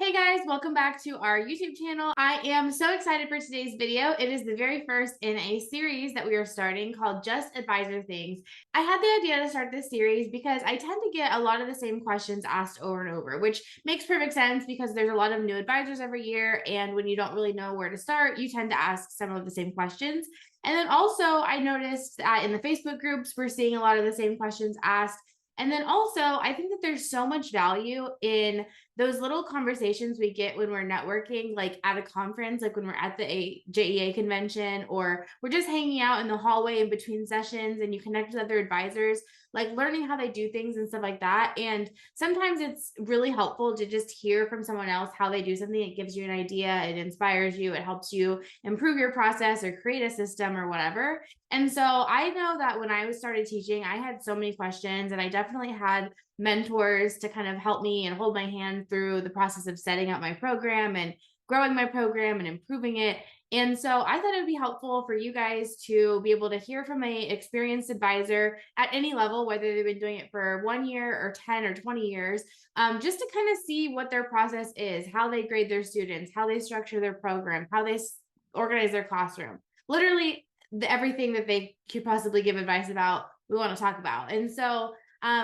Hey guys, welcome back to our YouTube channel. I am so excited for today's video. It is the very first in a series that we are starting called Just Advisor Things. I had the idea to start this series because I tend to get a lot of the same questions asked over and over, which makes perfect sense because there's a lot of new advisors every year. And when you don't really know where to start, you tend to ask some of the same questions. And then also I noticed that in the Facebook groups, we're seeing a lot of the same questions asked. And then also, I think that there's so much value in those little conversations we get when we're networking, like at a conference, like when we're at the JEA convention, or we're just hanging out in the hallway in between sessions and you connect with other advisors, like learning how they do things and stuff like that. And sometimes it's really helpful to just hear from someone else how they do something. It gives you an idea, it inspires you, it helps you improve your process or create a system or whatever. And so I know that when I started teaching, I had so many questions, and I definitely had mentors to kind of help me and hold my hand through the process of setting up my program and growing my program and improving it. And so I thought it would be helpful for you guys to be able to hear from an experienced advisor at any level, whether they've been doing it for 1 year or 10 or 20 years, just to kind of see what their process is, how they grade their students, how they structure their program, how they organize their classroom. Literally everything that they could possibly give advice about, we want to talk about. And so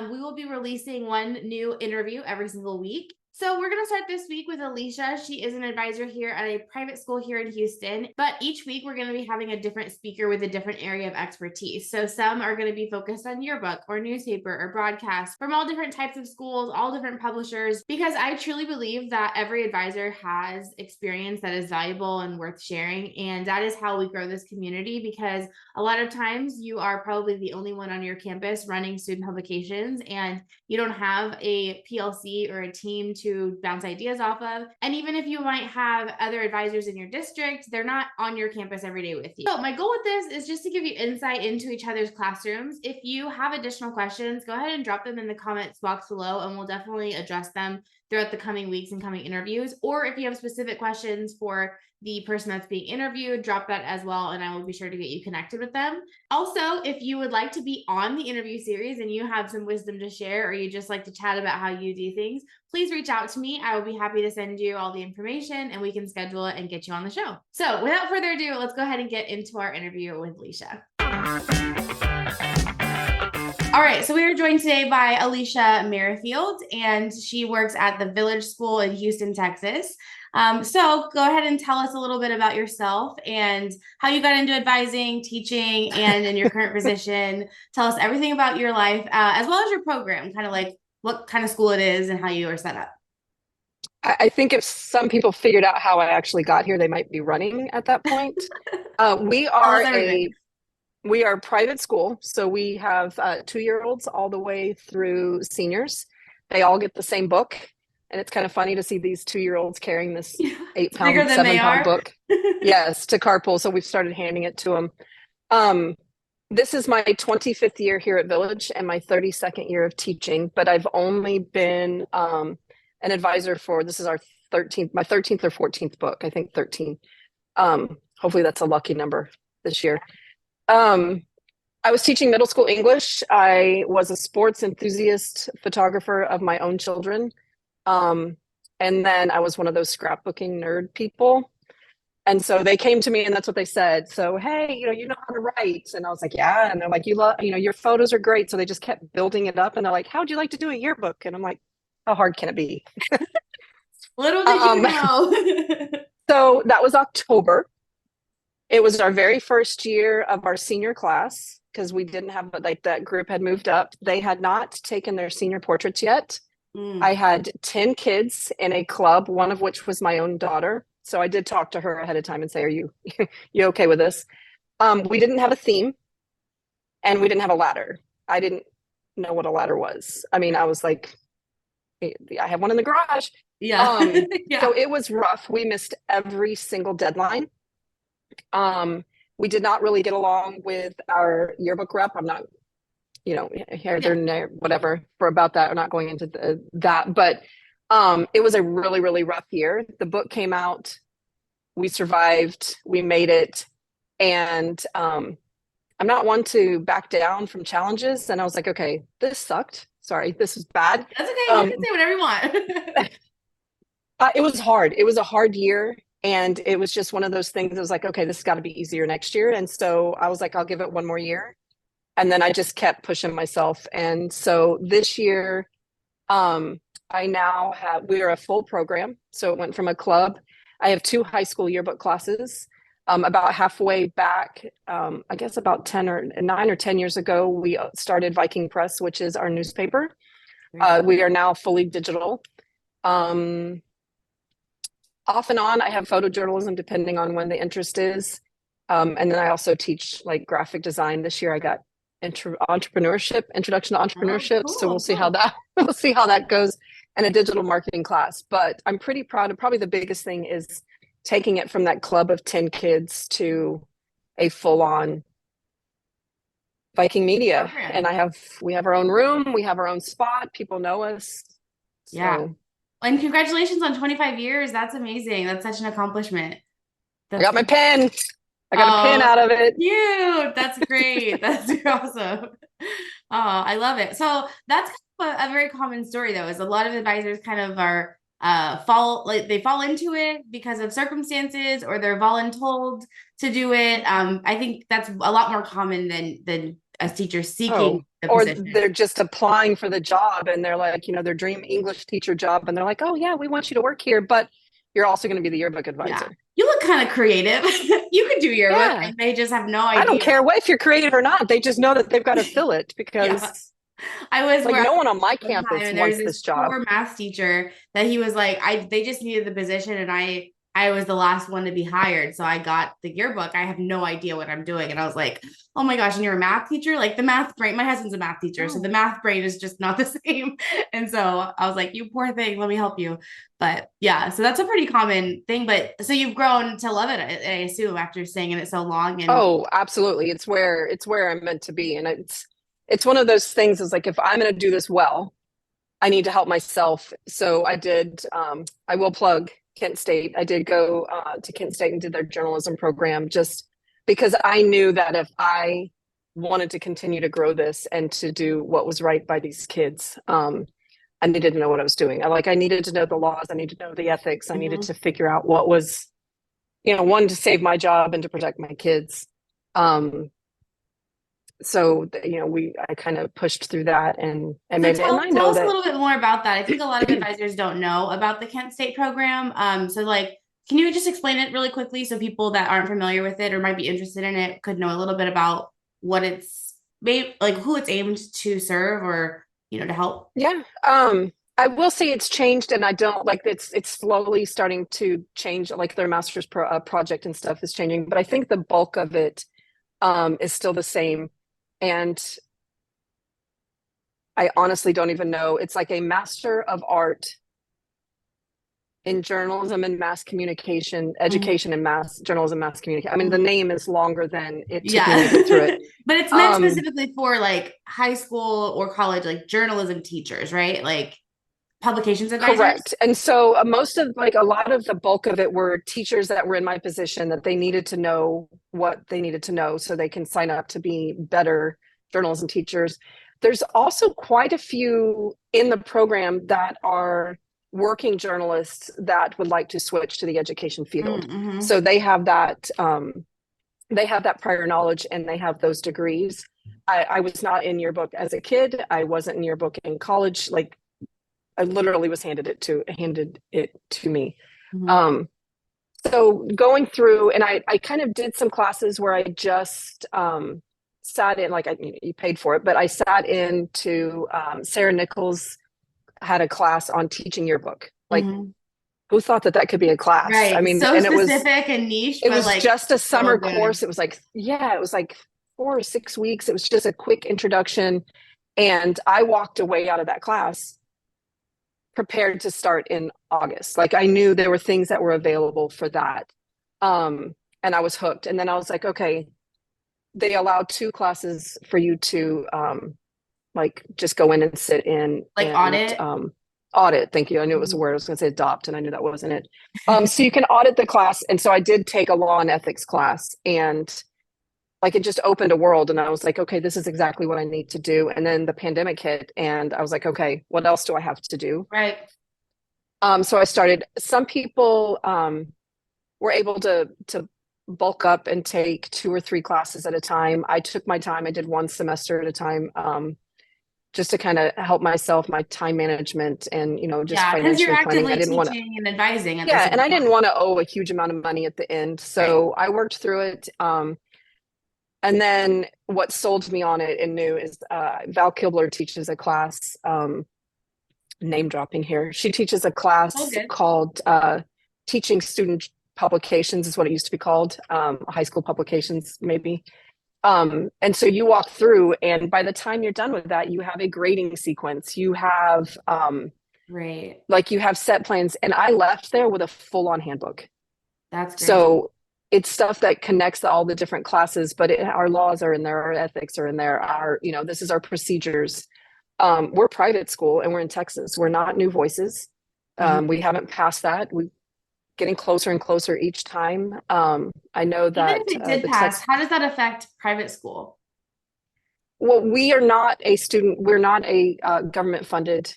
we will be releasing one new interview every single week. So we're going to start this week with Alicia. She is an advisor here at a private school here in Houston, but each week we're going to be having a different speaker with a different area of expertise. So some are going to be focused on yearbook or newspaper or broadcast from all different types of schools, all different publishers, because I truly believe that every advisor has experience that is valuable and worth sharing. And that is how we grow this community, because a lot of times you are probably the only one on your campus running student publications, and you don't have a PLC or a team to bounce ideas off of. And even if you might have other advisors in your district, they're not on your campus every day with you. So my goal with this is just to give you insight into each other's classrooms. If you have additional questions, go ahead and drop them in the comments box below, and we'll definitely address them throughout the coming weeks and coming interviews. Or if you have specific questions for the person that's being interviewed, drop that as well, and I will be sure to get you connected with them. Also, if you would like to be on the interview series and you have some wisdom to share, or you just like to chat about how you do things, please reach out to me. I will be happy to send you all the information, and we can schedule it and get you on the show. So without further ado, let's go ahead and get into our interview with Alicia. All right, so we are joined today by Alicia Merrifield, and she works at the Village School in Houston, Texas. So go ahead and tell us a little bit about yourself and how you got into advising, teaching, and in your current position. Tell us everything about your life, as well as your program, kind of like what kind of school it is and how you are set up. I think if some people figured out how I actually got here, they might be running at that point. We Tell are us everything. a private school, so we have 2-year-olds all the way through seniors. They all get the same book, and it's kind of funny to see these 2-year-olds carrying this It's bigger 8-pound, than they 7-pound are. book. Yes, to carpool. So we've started handing it to them. This is my 25th year here at Village and my 32nd year of teaching, but I've only been an advisor for, this is my 13th or 14th book, I think 13. Hopefully that's a lucky number this year. I was teaching middle school English. I was a sports enthusiast photographer of my own children. And then I was one of those scrapbooking nerd people. And so they came to me and that's what they said. So, hey, you know how to write. And I was like, yeah. And they're like, your photos are great. So they just kept building it up. And they're like, how'd you like to do a yearbook? And I'm like, how hard can it be? Little did you know. So that was October. It was our very first year of our senior class because we didn't have, like, that group had moved up. They had not taken their senior portraits yet. I had 10 kids in a club, one of which was my own daughter. So I did talk to her ahead of time and say, are you okay with this? We didn't have a theme and we didn't have a ladder. I didn't know what a ladder was. I mean, I was like, I have one in the garage. Yeah. Yeah. So it was rough. We missed every single deadline. We did not really get along with our yearbook rep. I'm not, here, there, whatever for about that. I'm not going into that, but it was a really, really rough year. The book came out, we survived, we made it. And I'm not one to back down from challenges. And I was like, okay, this sucked. Sorry, this is bad. That's okay. You can say whatever you want. It was hard. It was a hard year. And it was just one of those things. It was like, okay, this has got to be easier next year. And so I was like, I'll give it one more year. And then I just kept pushing myself. And so this year, I now have, we are a full program. So it went from a club. I have two high school yearbook classes. About halfway back, I guess about 10 or 9 or 10 years ago, we started Viking Press, which is our newspaper. We are now fully digital. Off and on, I have photojournalism depending on when the interest is. And then I also teach like graphic design. This year I got entrepreneurship, introduction to entrepreneurship. Cool, So we'll see how that we'll see how that goes, and a digital marketing class. But I'm pretty proud of, probably the biggest thing is taking it from that club of 10 kids to a full-on Viking media. program. And we have our own room, we have our own spot, people know us. So. Yeah. And congratulations on 25 years. That's amazing. That's such an accomplishment. I got my pen. I got a pin out of it. Cute. That's great. That's awesome. Oh, I love it. So that's kind of a very common story, though, is a lot of advisors kind of are they fall into it because of circumstances, or they're voluntold to do it. I think that's a lot more common than a teacher seeking the position. Or they're just applying for the job and they're like, their dream English teacher job, and they're like, oh yeah, we want you to work here, but you're also going to be the yearbook advisor. Yeah. You look kind of creative. You could do yearbook, and they just have no idea. I don't care if you're creative or not. They just know that they've got to fill it because I was like no one on my campus wants this job. Poor math teacher that he was like, they just needed the position, and I was the last one to be hired. So I got the yearbook. I have no idea what I'm doing. And I was like, oh my gosh, and you're a math teacher? Like the math brain, my husband's a math teacher. So the math brain is just not the same. And so I was like, you poor thing, let me help you. But yeah, so that's a pretty common thing. But so you've grown to love it, I assume, after staying in it so long. And oh, absolutely. It's where I'm meant to be. And it's one of those things is like, if I'm going to do this well, I need to help myself. So I will plug Kent State. I did go to Kent State and did their journalism program, just because I knew that if I wanted to continue to grow this and to do what was right by these kids, I needed to know what I was doing. I needed to know the laws. I needed to know the ethics. I needed to figure out what was, one, to save my job and to protect my kids. So I kind of pushed through that and made it. And I know tell us a little bit more about that. I think a lot of advisors don't know about the Kent State program. So can you just explain it really quickly so people that aren't familiar with it or might be interested in it could know a little bit about what it's made, like who it's aimed to serve, or to help? Yeah. I will say it's changed, and I don't like it's slowly starting to change. Like their master's project and stuff is changing, but I think the bulk of it is still the same. And I honestly don't even know. It's like a Master of Art in Journalism and Mass Communication, Education and Mass Journalism, Mass Communication. I mean, the name is longer than it took me to get through it. But it's meant specifically for like high school or college, like journalism teachers, right? Like publications advisors. Correct. And so a lot of the bulk of it were teachers that were in my position, that they needed to know what they needed to know so they can sign up to be better journalism teachers. There's also quite a few in the program that are working journalists that would like to switch to the education field. Mm-hmm. So they have that prior knowledge and they have those degrees. I was not in yearbook as a kid. I wasn't in yearbook in college. Like I literally was handed it to me. Mm-hmm. So going through, and I kind of did some classes where I just sat in, like you paid for it, but I sat into Sarah Nichols had a class on teaching yearbook. Like who thought that could be a class? Right. I mean, so and specific and niche. It was like just a summer course. It was like 4 or 6 weeks. It was just a quick introduction. And I walked away out of that class prepared to start in August. Like I knew there were things that were available for that. And I was hooked. And then I was like, okay, they allowed 2 classes for you to just go in and sit in. Like audit? Audit. Thank you. I knew it was a word. I was going to say adopt, and I knew that wasn't it. So you can audit the class. And so I did take a law and ethics class, and it just opened a world. And I was like, okay, this is exactly what I need to do. And then the pandemic hit, and I was like, okay, what else do I have to do? Right. So I started, some people were able to bulk up and take 2 or 3 classes at a time. I took my time. I did one semester at a time, just to kind of help myself, my time management and, just Yeah, because you're financially planning. I actively didn't want to, teaching and advising at the yeah, and same I didn't time. want to owe a huge amount of money at the end. Right. So I worked through it. And then what sold me on it and knew is Val Kibler teaches a class, name dropping here. She teaches a Oh, class good. called Teaching Student Publications, is what it used to be called, high school publications, maybe. And so you walk through, and by the time you're done with that, you have a grading sequence. You have Right. like you have set plans, and I left there with a full-on handbook. That's great. So it's stuff that connects all the different classes, but our laws are in there, our ethics are in there, this is our procedures. We're private school and we're in Texas. We're not New Voices. Mhm. We haven't passed that. We're getting closer and closer each time. I know Even that if it did the pass, text, how does that affect private school? well, we are not a student, we're not a government funded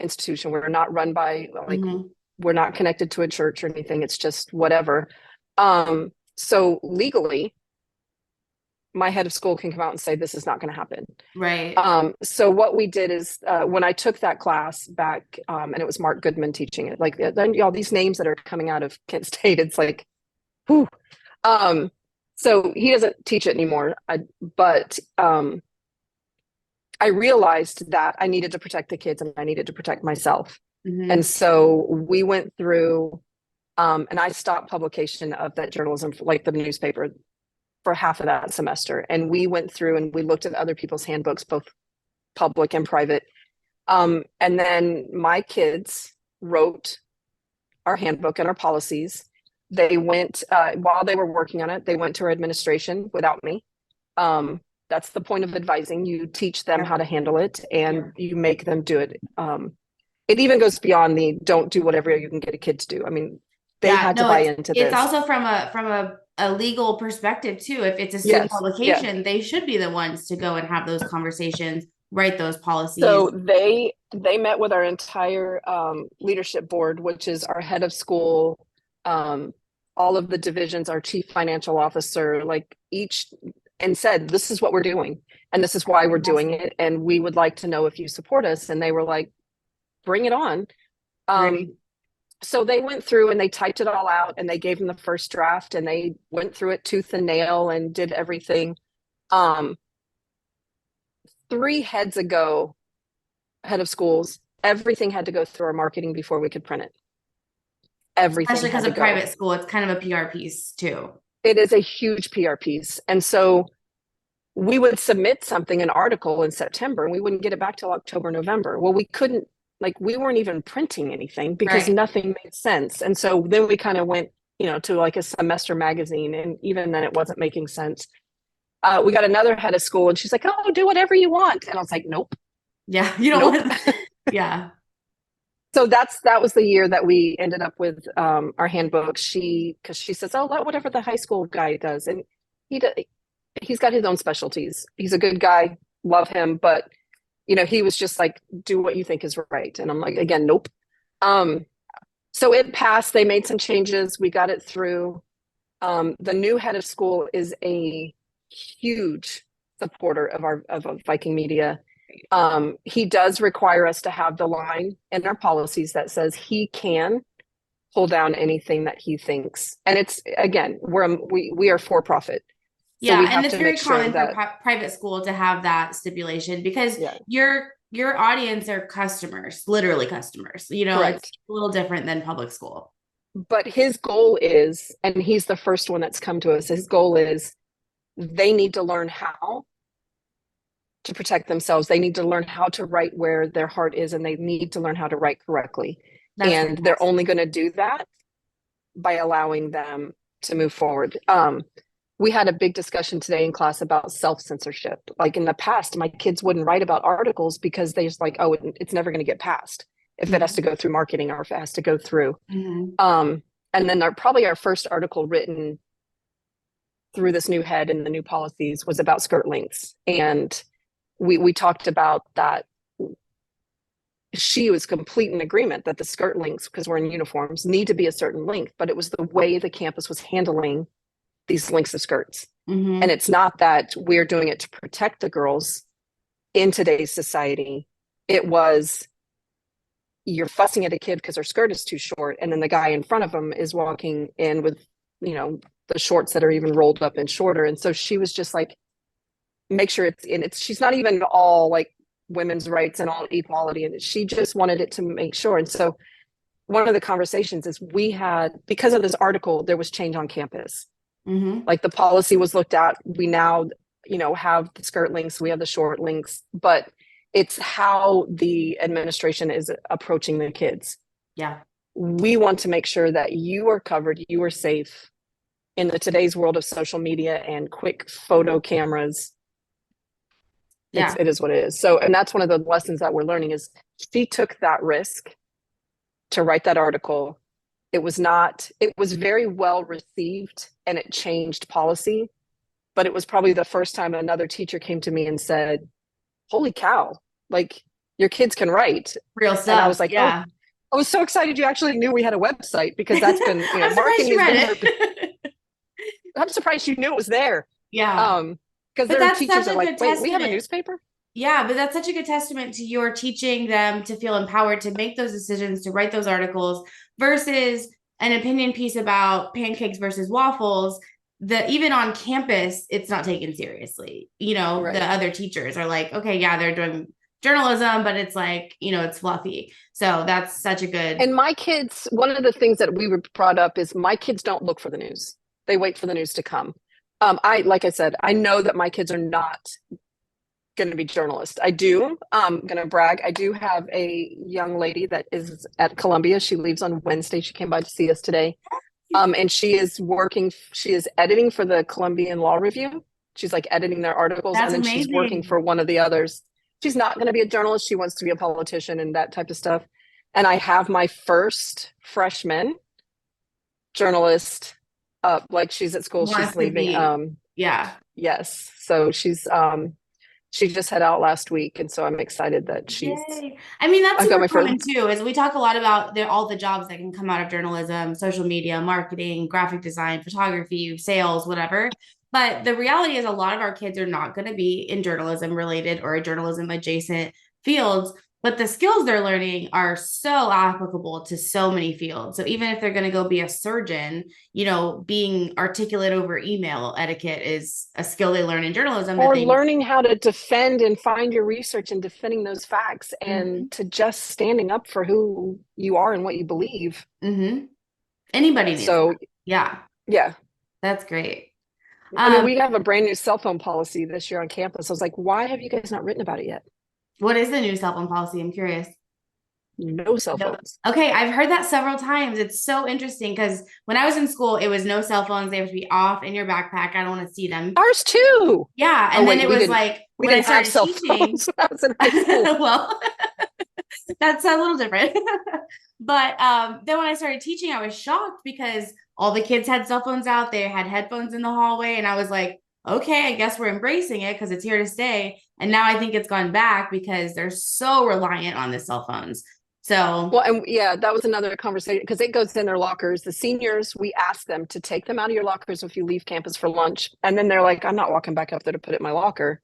institution. We're not run by, like, Hmm. we're not connected to a church or anything. It's just whatever. So legally, my head of school can come out and say this is not going to happen. Right. So what we did is when I took that class back, and it was Mark Goodman teaching it, like then all these names that are coming out of Kent State, it's like, whew. Um, so he doesn't teach it anymore. But I realized that I needed to protect the kids and I needed to protect myself. And Hmm. so we went through, and I stopped publication of that journalism, like the newspaper, for half of that semester. And we went through and we looked at other people's handbooks, both public and private. And then my kids wrote our handbook and our policies. They went, while they were working on it, they went to our administration without me. That's the point of advising. You teach them how Yep. to handle it and you make them do it. It even goes beyond the don't do whatever you can get a kid to do. I mean, they Yeah, had to no, buy it's into it's this. also from a legal perspective too. If it's a student Yes. Yeah. publication, they should be the ones to go and have those conversations, write those policies. So they met with our entire leadership board, which is our head of school, all of the divisions, our chief financial officer, like each, and said, this is what we're doing, and this is why we're doing Fantastic. it, and we would like to know if you support us. And they were like, bring it on. Um, Great. so they went through and they typed it all out, and they gave them the first draft, and they went through it tooth and nail and did everything. Um, 3 heads ago, head of schools, everything had to go through our marketing before we could print it. Everything Especially because had to of go. private school, it's kind of a PR piece too. It is a huge PR piece. And so we would submit something, an article in September, and we wouldn't get it back till October, November. Well, we couldn't, like, we weren't even printing anything because Right. nothing made sense. And so then we kind of went, to like a semester magazine. And even then it wasn't making sense. We got another head of school and she's like, oh, do whatever you want. And I was like, nope, Yeah, you don't nope. want. Yeah. So that was the year that we ended up with our handbook. Because she says, oh, let whatever the high school guy does. And he he's got his own specialties. He's a good guy, love him, but he was just like, do what you think is right. And I'm like, again, nope. Um, so it passed. They made some changes. We got it through. The new head of school is a huge supporter of Viking Media. He does require us to have the line in our policies that says he can pull down anything that he thinks. And it's, again, we are for profit. So we Yeah, and have it's to make very sure common for that, private school to have that stipulation because yeah, your audience are customers, literally customers. It's correct. a little different than public school. But his goal is, and he's the first one that's come to us, his goal is they need to learn how to protect themselves. They need to learn how to write where their heart is, and they need to learn how to write correctly. That's And they're fantastic. only going to do that by allowing them to move forward. We had a big discussion today in class about self-censorship. Like in the past, my kids wouldn't write about articles because they just like, oh, it's never going to get passed if it has to Mhm. go through marketing or if it has to go through. Mhm. And then probably our first article written through this new head and the new policies was about skirt lengths. And we talked about that she was complete in agreement that the skirt lengths, because we're in uniforms, need to be a certain length, but it was the way the campus was handling these lengths of skirts. And it's not that we're doing it to protect the girls in today's society. It was, you're fussing at a kid because her skirt is too short, and then the guy in front of them is walking in with, the shorts that are even rolled up and shorter. And so she was just like, make sure she's not even all like women's rights and all equality, and she just wanted it to make sure. And so one of the conversations is we had, because of this article, there was change on campus. Like the policy was looked at. We now, have the skirt lengths, we have the short lengths, but it's how the administration is approaching the kids. Yeah. We want to make sure that you are covered, you are safe in today's world of social media and quick photo cameras. Yeah. It is what it is. So, and that's one of the lessons that we're learning is she took that risk to write that article. It was very well received and it changed policy, but it was probably the first time another teacher came to me and said, holy cow, like your kids can write. Real stuff. And I was like, yeah. Oh, I was so excited you actually knew we had a website, because that's been, I'm surprised you read it. I'm surprised you knew it was there. Yeah. Because there are teachers that are like, wait, we have a newspaper? Yeah, but that's such a good testament to your teaching them to feel empowered to make those decisions, to write those articles, versus an opinion piece about pancakes versus waffles. Even on campus, it's not taken seriously. Right. The other teachers are like, okay, yeah, they're doing journalism, but it's like, it's fluffy. So that's such a good. And my kids, one of the things that we were brought up is my kids don't look for the news. They wait for the news to come. Like I said, I know that my kids are not going to be journalists. I'm going to brag. I do have a young lady that is at Columbia. She leaves on Wednesday. She came by to see us today. And she is editing for the Columbian Law Review. She's like editing their articles. That's and then amazing. She's working for one of the others. She's not going to be a journalist. She wants to be a politician and that type of stuff. And I have my first freshman journalist like she's at school. She's leaving. Yeah. Yes. So she just head out last week, and so I'm excited that she's. Yay. I mean, that's super common too. Is we talk a lot about all the jobs that can come out of journalism, social media, marketing, graphic design, photography, sales, whatever. But the reality is, a lot of our kids are not going to be in journalism related or journalism adjacent fields. But the skills they're learning are so applicable to so many fields. So even if they're going to go be a surgeon, being articulate over email etiquette is a skill they learn in journalism. Or learning how to defend and find your research and defending those facts, and to just standing up for who you are and what you believe. Anybody needs that. Yeah. That's great. I mean, we have a brand new cell phone policy this year on campus. I was like, why have you guys not written about it yet? What is the new cell phone policy? I'm curious. No cell phones. Okay, I've heard that several times. It's so interesting because when I was in school, it was no cell phones. They have to be off in your backpack. I don't want to see them. Ours too. Yeah, and then it was like when I started teaching. When I was in high school. Well, that's a little different. But then when I started teaching, I was shocked because all the kids had cell phones out. They had headphones in the hallway, and I was like, okay, I guess we're embracing it because it's here to stay. And now I think it's gone back because they're so reliant on the cell phones. So, well, and yeah, that was another conversation because it goes in their lockers. The seniors, we ask them to take them out of your lockers if you leave campus for lunch. And then they're like, I'm not walking back up there to put it in my locker.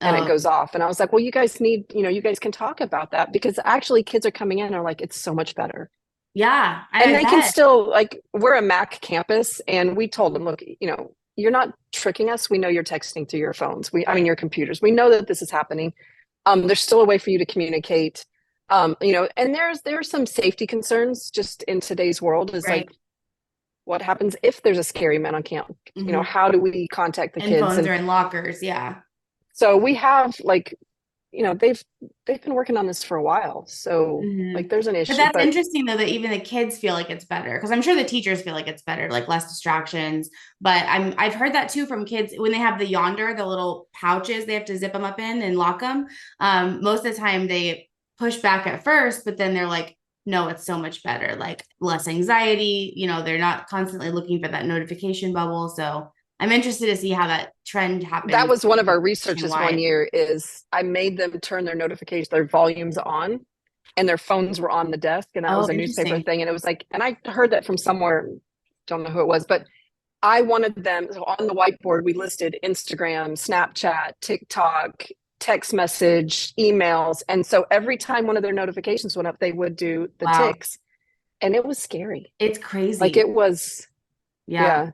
And it goes off. And I was like, well, you guys need, you guys can talk about that because actually kids are coming in and are like, it's so much better. Yeah. And they can still, like, we're a Mac campus and we told them, look, you're not tricking us. We know you're texting through your phones. Your computers. We know that this is happening. There's still a way for you to communicate. And there's some safety concerns just in today's world is like, what happens if there's a scary man on campus? How do we contact the kids? Phones are in lockers. Yeah. So we have they've been working on this for a while. So there's an issue. But that's interesting though, that even the kids feel like it's better because I'm sure the teachers feel like it's better, like less distractions. But I've heard that too from kids when they have the little pouches, they have to zip them up in and lock them. Most of the time they push back at first, but then they're like, no, it's so much better, like less anxiety. They're not constantly looking for that notification bubble. So I'm interested to see how that trend happens. That was one of our researches one year is I made them turn their volumes on and their phones were on the desk, and that was Oh, a newspaper interesting. thing. And it was like, and I heard that from somewhere, don't know who it was, but I wanted them, so on the whiteboard, we listed Instagram, Snapchat, TikTok, text message, emails. And so every time one of their notifications went up, they would do the Wow. ticks. And it was scary. It's Like crazy. it was, Yeah. yeah. And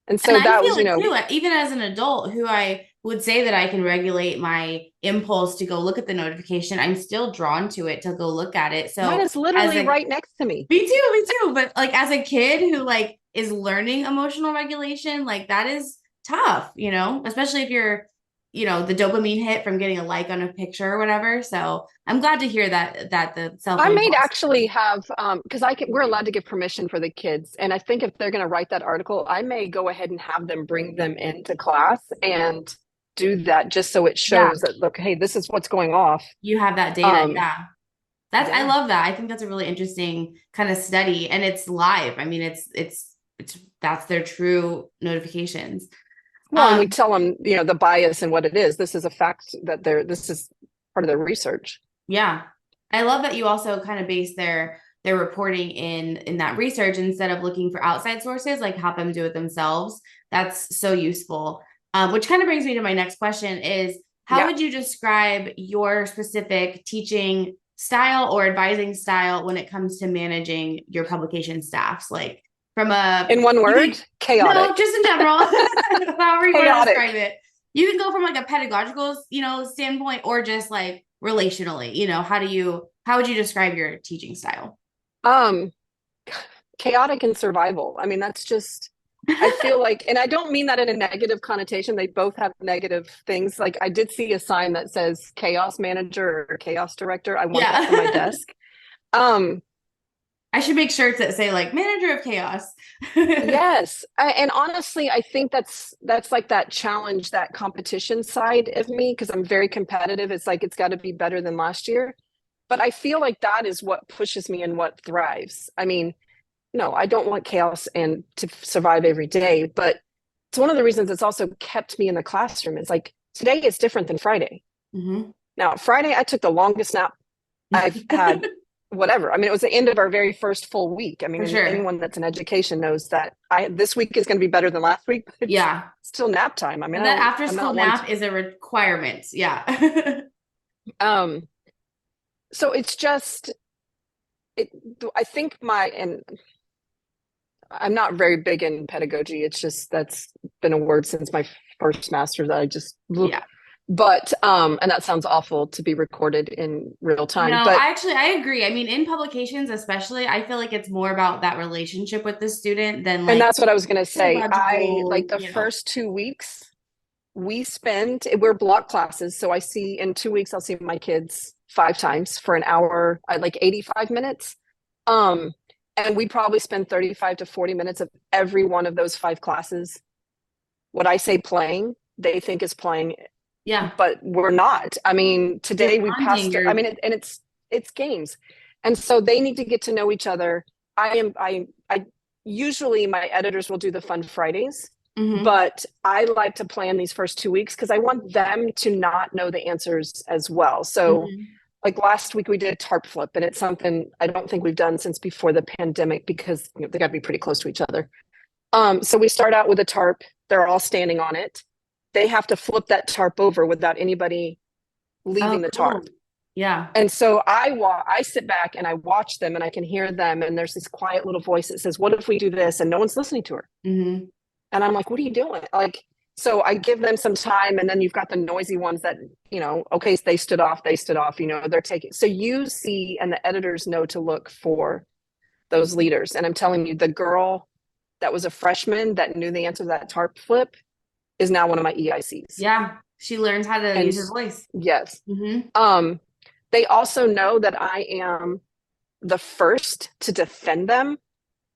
And so I that feel was, it too, even as an adult who I would say that I can regulate my impulse to go look at the notification. I'm still drawn to it to go look at it. mine So is as literally a right next to me. me too. But like as a kid who like is learning emotional regulation, like that is tough, especially if you're, the dopamine hit from getting a like on a picture or whatever. So I'm glad to hear that the cell I phone may policy. actually have, because we're allowed to give permission for the kids. And I think if they're going to write that article, I may go ahead and have them bring them into class and do that just so it Yeah, shows that, look, hey, this is what's going off. you have that data. Um, Yeah. I yeah. love that. I think that's a really interesting kind of study and it's live. I mean, it's that's their true notifications. Well, and we Um, tell them, the bias and what it is. This is a fact that this is part of their research. yeah. I love that you also kind of base their reporting in that research instead of looking for outside sources, like help them do it themselves. That's so useful. Which kind of brings me to my next question is how Yeah. would you describe your specific teaching style or advising style when it comes to managing your publication staffs? Like from a In one you word, can no, chaotic. just in general, however you want to describe Chaotic. it. You can go from like a pedagogical, standpoint or just like relationally, how would you describe your teaching style? Um, Chaotic and survival. I mean, that's just, I feel like, and I don't mean that in a negative connotation. They both have negative things. Like I did see a sign that says chaos manager or chaos director. I want that for my Yeah. desk. Um, I should make shirts that say like manager of chaos. yes. And honestly, I think that's like that challenge, that competition side of me, because I'm very competitive. It's like it's got to be better than last year. But I feel like that is what pushes me and what thrives. I mean, no, I don't want chaos and to survive every day, but it's one of the reasons it's also kept me in the classroom. It's like today is different than Friday. Mhm. Now, Friday, I took the longest nap I've had, whatever. I mean, it was the end of our very first full week. I mean, For and sure. anyone that's in education knows that this week is going to be better than last week, but it's Yeah. still nap time. I mean, And that after I'm school not one nap is a requirement. Yeah. um, so it's just, it, I think and I'm not very big in pedagogy. It's just that's been a word since my first master's that I just, Yeah. but and that sounds awful to be recorded in real No, time. But I agree. I mean, in publications, especially, I feel like it's more about that relationship with the student than and like that's what I was gonna say. I like pedagogical, the first 2 weeks we're block classes. So I see in 2 weeks I'll see my kids 5 times for an hour, like 85 minutes. Um, and we probably spend 35 to 40 minutes of every one of those 5 classes. What I say playing, they think is playing, yeah, but we're not. I mean, you're today we bonding, passed, I you're mean, and it's games. And so they need to get to know each other. I usually my editors will do the fun Fridays, mhm. but I like to plan these first 2 weeks because I want them to not know the answers as well. So Mhm. like last week we did a tarp flip, and it's something I don't think we've done since before the pandemic because they got to be pretty close to each other. So we start out with a tarp. They're all standing on it. They have to flip that tarp over without anybody Oh, leaving the cool. tarp. Yeah. And so I sit back and I watch them and I can hear them. And there's this quiet little voice that says, "What if we do this?" And no one's listening to her. Hmm. And I'm like, "What are you doing?" Like, so I give them some time, and then you've got the noisy ones that, okay, they stood off, they're taking. So you see, and the editors know to look for those leaders. And I'm telling you, the girl that was a freshman that knew the answer to that tarp flip is now one of my EICs. Yeah. She learns how to And use her voice. yes, Hmm. um, they also know that I am the first to defend them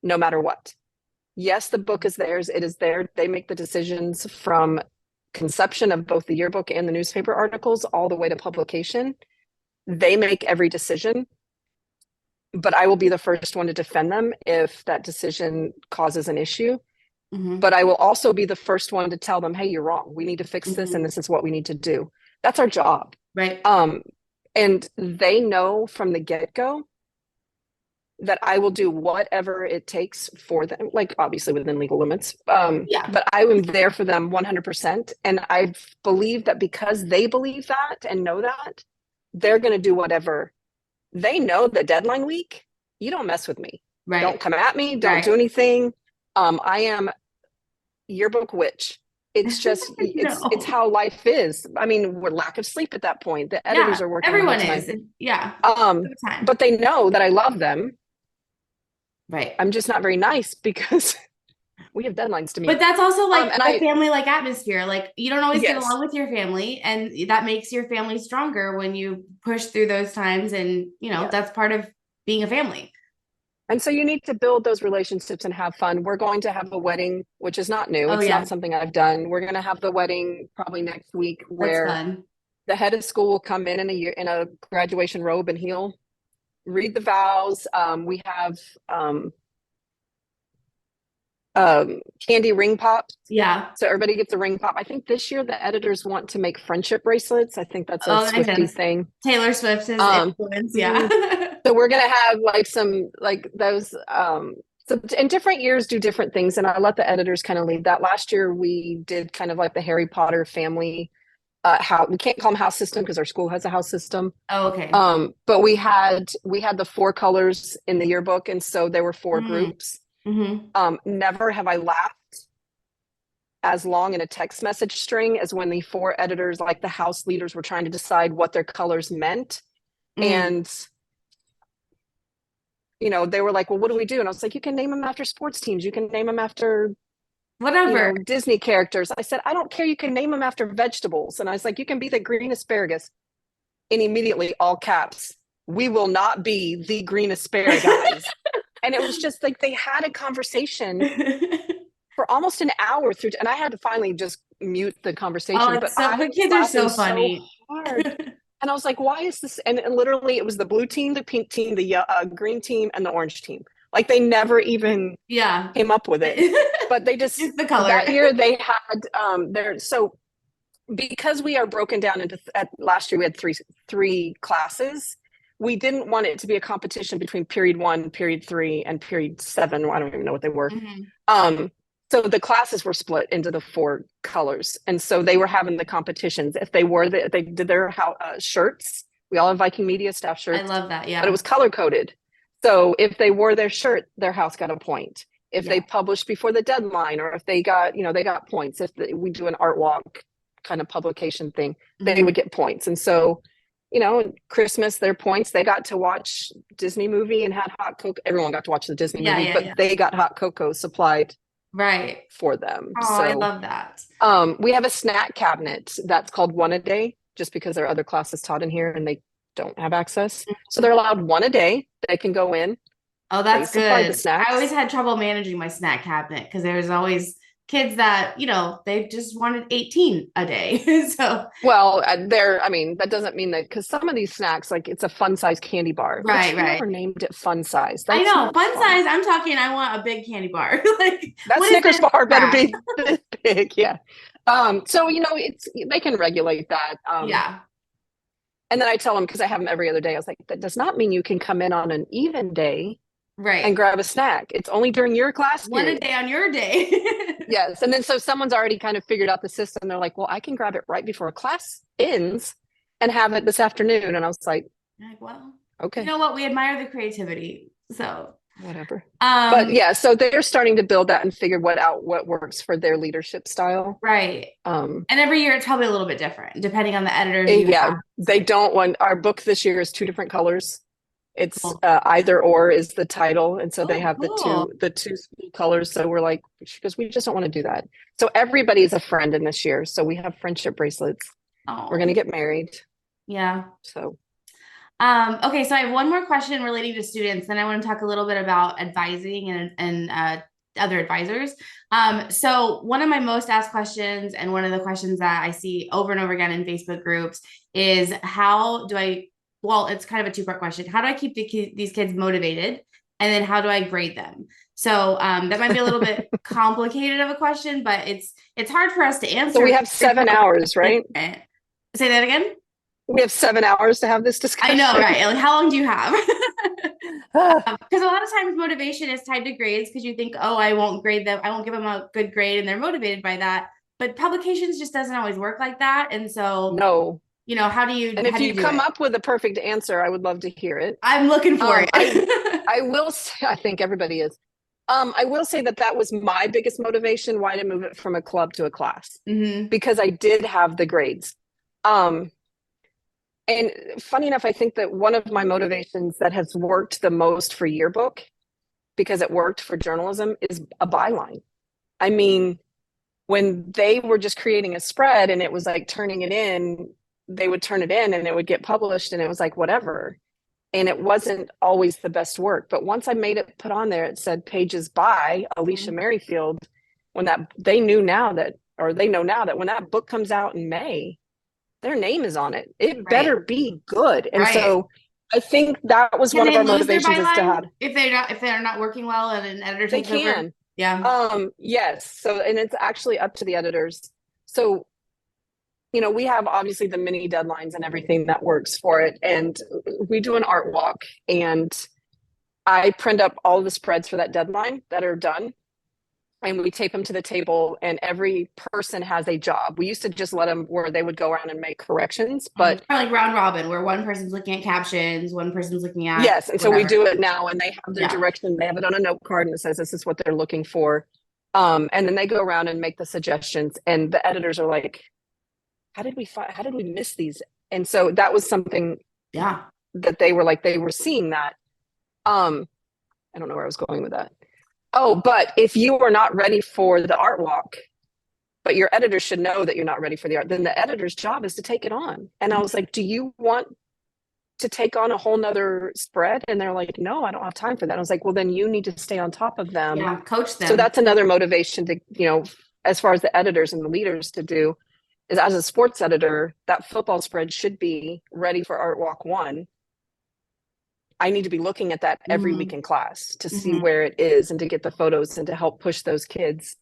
no matter what. Yes, the book is theirs. It is there. They make the decisions from conception of both the yearbook and the newspaper articles all the way to publication. They make every decision, but I will be the first one to defend them if that decision causes an issue. Hmm. But I will also be the first one to tell them, "Hey, you're wrong. We need to fix this, and Hmm. this is what we need to do." That's our job. Right. Um, And they know from the get-go that I will do whatever it takes for them, like obviously within legal limits. Yeah. But I am there for them 100%. And I believe that because they believe that and know that, they're going to do whatever. They know the deadline week, you don't mess with me. Right. Don't come at me. Don't Right. do anything. I am yearbook witch. It's just, it's No. how life is. I mean, we're lack of sleep at that point. The editors Yeah. are working the whole Everyone time. is. Yeah. Um, Time. but they know that I love them. Right. I'm just not very nice because we have deadlines to meet. But that's also like and the family like atmosphere. Like you don't always get Yes. along with your family, and that makes your family stronger when you push through those times. And Yes. that's part of being a family. And so you need to build those relationships and have fun. We're going to have a wedding, which is not new. Oh, It's yeah. not something I've done. We're going to have the wedding probably next week, That's where fun. the head of school will come in in a graduation robe, and he'll read the vows. We have candy ring pops. Yeah. So everybody gets a ring pop. I think this year the editors want to make friendship bracelets. I think that's a Oh, Swiftie thing. Taylor Swift's influence. Yeah. So we're gonna have like some like those so in different years do different things, and I let the editors kind of lead that. Last year we did kind of like the Harry Potter family how we can't call them house system because our school has a house system. Oh, okay. But we had the 4 colors in the yearbook, and so there were 4 groups. Never have I laughed as long in a text message string as when the 4 editors, like the house leaders, were trying to decide what their colors meant. And they were like, well, what do we do? And I was like, you can name them after sports teams. You can name them after whatever, Disney characters. I said, I don't care. You can name them after vegetables. And I was like, you can be the green asparagus. And immediately, all caps, we will not be the green asparagus. And it was just like they had a conversation for almost an hour through, and I had to finally just mute the conversation. Oh, but the kids are so funny. So hard. And I was like, why is this? And literally it was the blue team, the pink team, the green team, and the orange team. Like they never even came up with it. But they just, the color. That year they had so because we are broken down into last year we had three classes. We didn't want it to be a competition between period 1, period 3, and period 7. I don't even know what they were. So the classes were split into the 4 colors, and so they were having the competitions. If they did their shirts, we all have Viking Media staff shirts. I love that, yeah. But it was color coded. So if they wore their shirt, their house got a point. If they published before the deadline, or if they got, they got points. If we do an art walk kind of publication thing, they would get points. And so, Christmas, their points, they got to watch Disney movie and had hot cocoa. Everyone got to watch the Disney movie, but they got hot cocoa supplied for them. Oh, so, I love that. We have a snack cabinet that's called One a Day, just because there are other classes taught in here and they don't have access. So they're allowed 1 a day. They can go in. Oh, that's good. I always had trouble managing my snack cabinet because there was always kids that, they just wanted 18 a day. So, well, that doesn't mean that, because some of these snacks, like it's a fun size candy bar. Right. Never named it fun size. I know, fun size. I'm talking, I want a big candy bar. Like that Snickers bar better be this big. Yeah. So, they can regulate that. And then I tell them, because I have them every other day, I was like, that does not mean you can come in on an even day. Right. And grab a snack. It's only during your class period. 1 a day on your day. Yes. And then so someone's already kind of figured out the system. They're like, well, I can grab it right before class ends and have it this afternoon. And I was like, well, okay. You know what? We admire the creativity. So whatever. But yeah, so they're starting to build that and figure what works for their leadership style. Right. And every year it's probably a little bit different depending on the editors. They don't want, our book this year is 2 different colors. It's either or is the title, and so they have the two colors. So we're like, because we just don't want to do that. So everybody's a friend in this year. So we have friendship bracelets. We're gonna get married. Yeah. So okay, so I have one more question relating to students, then I want to talk a little bit about advising and other advisors. So one of my most asked questions, and one of the questions that I see over and over again in Facebook groups, is how do I, well, it's kind of a 2-part question. How do I keep these kids motivated? And then how do I grade them? So that might be a little bit complicated of a question, but it's hard for us to answer. So we have 7 hours, right? Say that again? We have 7 hours to have this discussion. I know, right? Like, how long do you have? Ah, Because a lot of times motivation is tied to grades because you think, oh, I won't grade them, I won't give them a good grade, and they're motivated by that. But publications just doesn't always work like that. And so, no. how do you And if you do come it? up with a perfect answer, I would love to hear it. I'm looking for it. I will say, I think everybody is. I will say that that was my biggest motivation, why to move it from a club to a class, Hmm. because I did have the grades. Um, and funny enough, I think that one of my motivations that has worked the most for yearbook, because it worked for journalism, is a byline. I mean, when they were just creating a spread and it was like turning it in, they would turn it in and it would get published and it was like whatever. And it wasn't always the best work. But once I made it put on there, it said pages by Alicia Merrifield. When that they knew now that, or they know now that when that book comes out in May, their name is on it. It Right. better be good. And Right. so I think that was Can one of they our lose their motivations is to byline have. if they're not working well and an editor They takes over? can. Yeah. Yes. So, and it's actually up to the editors. So, we have obviously the mini deadlines and everything that works for it. And we do an art walk, and I print up all the spreads for that deadline that are done, and we tape them to the table, and every person has a job. We used to just let them where they would go around and make corrections, but Kind of like round robin, where one person's looking at captions, one person's looking at yes. And so we whatever. do it now, and they have their Yeah. direction. They have it on a note card and it says, this is what they're looking for. And then they go around and make the suggestions, and the editors are like, how did we miss these? And so that was something Yeah. that they were seeing that. I don't know where I was going with that. Oh, but if you are not ready for the art walk, but your editor should know that you're not ready for the art, then the editor's job is to take it on. And I was like, do you want to take on a whole nother spread? And they're like, no, I don't have time for that. I was like, well, then you need to stay on top of them. Yeah. Coach So them. that's another motivation to, as far as the editors and the leaders to do is, as a sports editor, that football spread should be ready for art walk 1. I need to be looking at that every week Hmm. in class to see Hmm. where it is and to get the photos and to help push those kids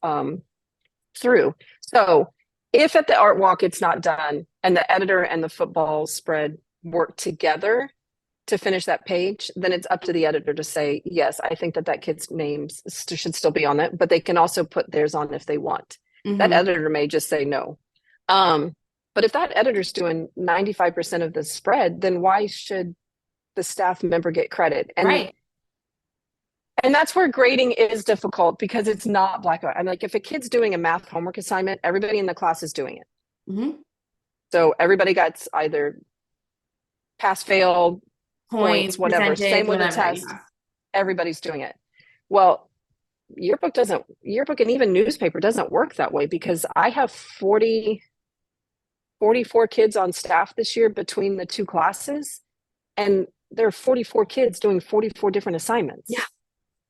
through. So if at the art walk it's not done and the editor and the football spread work together to finish that page, then it's up to the editor to say, yes, I think that kid's names should still be on it, but they can also put theirs on if they want. That Hmm. editor may just say no. But if that editor's doing 95% of the spread, then why should the staff member get credit? Right. And that's where grading is difficult because it's not black and white. I'm like, if a kid's doing a math homework assignment, everybody in the class is doing it. Hmm. So everybody gets either pass, fail, points, Points, whatever. Same percentage, with a whatever. test. Yeah. Everybody's doing it. Well, yearbook and even newspaper doesn't work that way, because I have 44 kids on staff this year between the two classes, and there are 44 kids doing 44 different assignments. Yeah.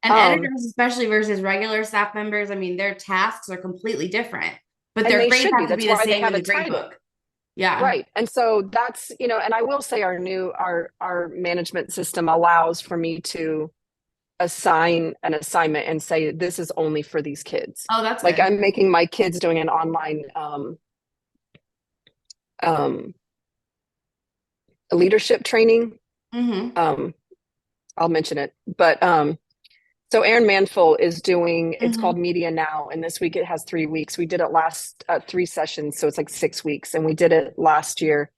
And Um, editors, especially versus regular staff members, I mean, their tasks are completely different, but and their they grades should be. have to That's be the why they same have in a the grade title. book. Yeah. Right. And so that's, and I will say our management system allows for me to assign an assignment and say, this is only for these kids. Oh, that's Like, good. I'm making my kids doing an online um, leadership training. Hmm. I'll mention it, but so Aaron Manful is doing, it's Hmm. called Media Now, and this week it has 3 weeks. We did it last 3 sessions, so it's like 6 weeks, and we did it last year.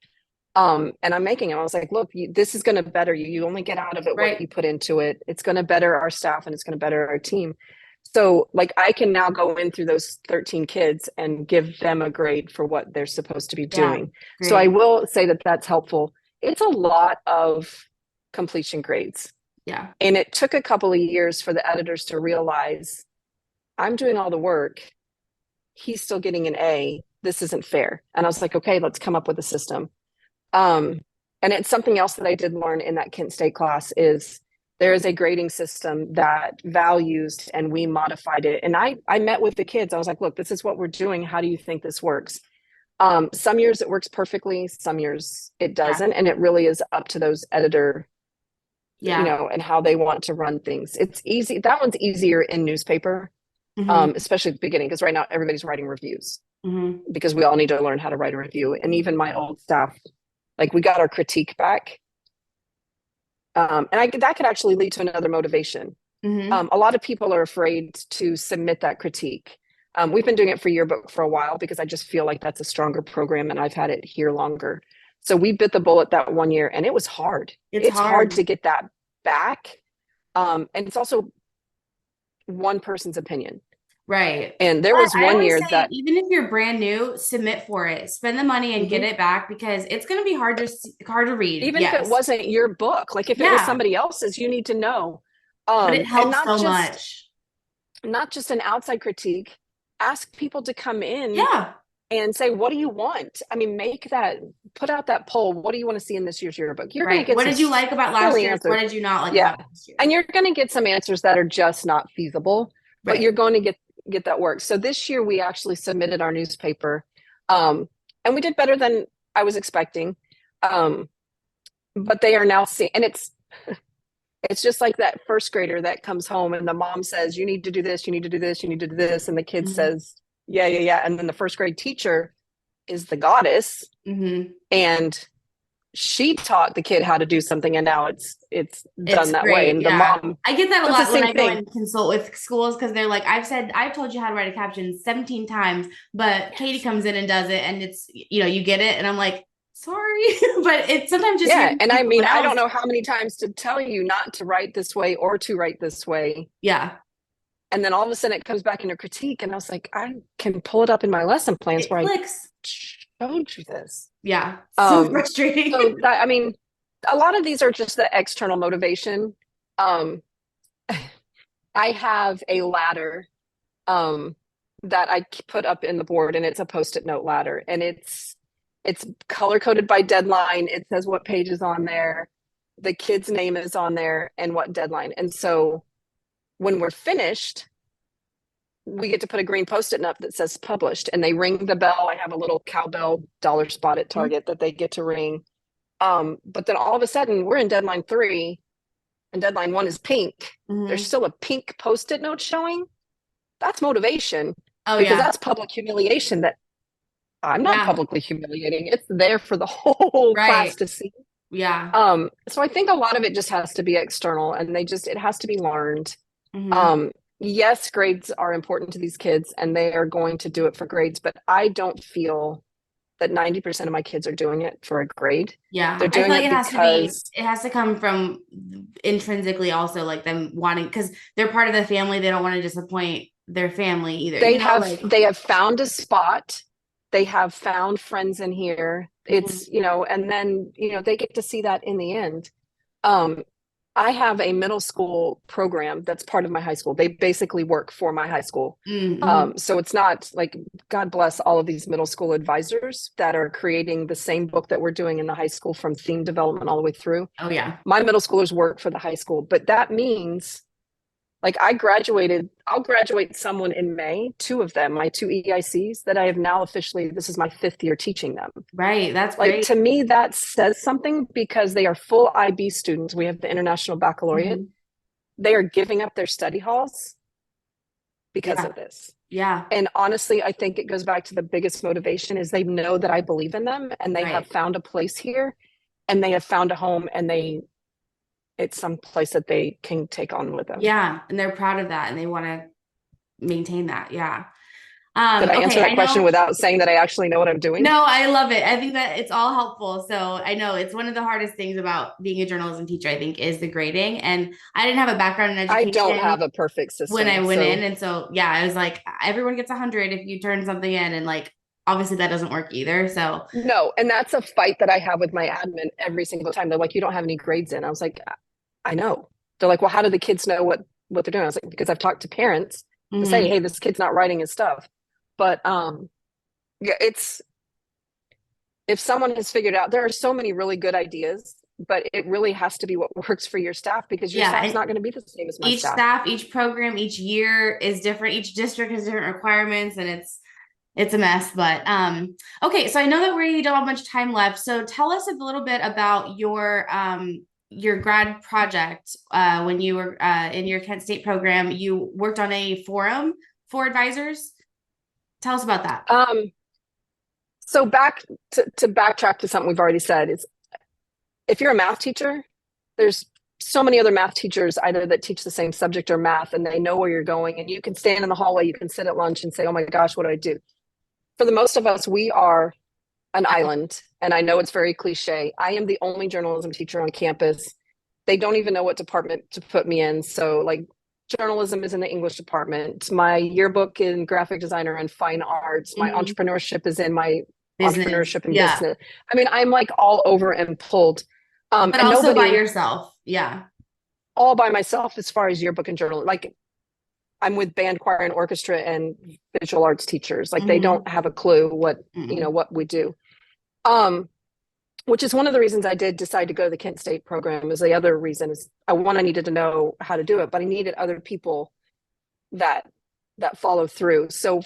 And I'm making it. I was like, look, this is going to better you. You only get out of it what Right. you put into it. It's going to better our staff and it's going to better our team. So, like, I can now go in through those 13 kids and give them a grade for what they're supposed to be Yeah. doing. So I Great. will say that that's helpful. It's a lot of completion grades. Yeah. And it took a couple of years for the editors to realize, I'm doing all the work. He's still getting an A. This isn't fair. And I was like, okay, let's come up with a system. And it's something else that I did learn in that Kent State class is there is a grading system that values, and we modified it. And I met with the kids. I was like, look, this is what we're doing. How do you think this works? Some years it works perfectly. Some years it Yeah. doesn't. And it really is up to those editor, Yeah. and how they want to run things. It's easy. That one's easier in newspaper, Hmm. especially at the beginning, because right now everybody's writing reviews Hmm. because we all need to learn how to write a review. And even my old staff, like we got our critique back. That could actually lead to another motivation. Mm-hmm. A lot of people are afraid to submit that critique. We've been doing it for yearbook for a while because I just feel like that's a stronger program and I've had it here longer. So we bit the bullet that 1 year and it was hard. It's It's hard hard. to get that back. And it's also one person's opinion. Right. And there But was I one always year say, that even if you're brand new, submit for it. Spend the money and get Mhm. it back because it's going to be hard to read. Even if it Yes. wasn't your book, like if it was Yeah. somebody else's, you need to know. But it And helps so much. not just an outside critique. Ask people to come in Yeah. and say, what do you want? I mean, put out that poll. What do you want to see in this year's yearbook? You're going to Right. get What some did you like about last silly year's? What answers. did you not like Yeah. about last year? And you're going to get some answers that are just not feasible, but Right. you're going to get that work. So this year we actually submitted our newspaper. And we did better than I was expecting. But they are now seeing, and it's just like that first grader that comes home and the mom says, you need to do this, you need to do this, you need to do this. And the kid Mm-hmm. says, yeah, yeah, yeah. And then the first grade teacher is the goddess. Mm-hmm. And she taught the kid how to do something. And now it's done that way. Great. And the Yeah. mom, I get that a so it's the lot when same I go thing. and consult with schools because they're like, I've told you how to write a caption 17 times, but Katie comes in and does it and it's, you get it. And I'm like, sorry, but it's sometimes just Yeah. hearing And I from mean, someone I don't else. know how many times to tell you not to write this way or to write this way. Yeah. And then all of a sudden it comes back into critique. And I was like, I can pull it up in my lesson plans It where I clicks. showed you this. Yeah. So frustrating. So that, I mean, a lot of these are just the external motivation. Um, I have a ladder that I put up in the board, and it's a post-it note ladder, and it's color coded by deadline. It says what page is on there, the kid's name is on there, and what deadline. And so when we're finished, we get to put a green post-it note that says published, and they ring the bell. I have a little cowbell dollar spot at Target that they get to ring. But then all of a sudden we're in deadline 3 and deadline 1 is pink. Mm-hmm. There's still a pink post-it note showing. That's motivation. Oh, because yeah. that's public humiliation that I'm not Yeah. publicly humiliating. It's there for the whole class to see. Yeah. So I think a lot of it just has to be external and it has to be learned. Mm-hmm. Yes, grades are important to these kids and they are going to do it for grades, but I don't feel that 90% of my kids are doing it for a grade. Yeah. They're I feel doing like it it has to come from intrinsically also like them wanting, because they're part of the family. They don't want to disappoint their family either. They have found a spot. They have found friends in here. It's, and then, they get to see that in the end. I have a middle school program that's part of my high school. They basically work for my high school. Mm-hmm. So it's not like, God bless all of these middle school advisors that are creating the same book that we're doing in the high school from theme development all the way through. Oh, yeah. My middle schoolers work for the high school, but that means like I'll graduate someone in May, 2 of them, my 2 EICs that I have now officially, this is my 5th year teaching them. Right. That's Like, great. to me, that says something because they are full IB students. We have the International Baccalaureate. Mm-hmm. They are giving up their study halls because of this. Yeah. And honestly, I think it goes back to the biggest motivation is they know that I believe in them and they have found a place here and they have found a home and it's some place that they can take on with them. Yeah. And they're proud of that and they want to maintain that. Yeah. Did I answer that question without saying that I actually know what I'm doing? No, I love it. I think that it's all helpful. So I know it's one of the hardest things about being a journalism teacher, I think, is the grading. And I didn't have a background in education. I don't have a perfect system. When I went in. And so, yeah, I was like, everyone gets 100 if you turn something in. And like, obviously that doesn't work either. So no. And that's a fight that I have with my admin every single time. They're like, you don't have any grades in. I was like, I know. They're like, well, how do the kids know what they're doing? I was like, because I've talked to parents to say, hey, this kid's not writing his stuff. But yeah, if someone has figured out, there are so many really good ideas, but it really has to be what works for your staff because your staff's not going to be the same as my each staff, each program, each year is different. Each district has different requirements and it's a mess. But okay, so I know that we don't have much time left. So tell us a little bit about your grad project. When you were in your Kent State program, you worked on a forum for advisors. Tell us about that. So back to backtrack to something we've already said is if you're a math teacher, there's so many other math teachers either that teach the same subject or math and they know where you're going and you can stand in the hallway, you can sit at lunch and say, oh my gosh, what do I do? For the most of us, we are an island. And I know it's very cliche. I am the only journalism teacher on campus. They don't even know what department to put me in. So like journalism is in the English department. My yearbook in graphic designer and fine arts. My entrepreneurship is in my entrepreneurship and business. I mean, I'm like all over and pulled. But and also by yourself. Yeah. All by myself as far as yearbook and journal. Like I'm with band, choir, and orchestra and visual arts teachers. Like they don't have a clue what, what we do. Which is one of the reasons I did decide to go to the Kent State program. Is the other reason is I needed to know how to do it, but I needed other people that follow through. So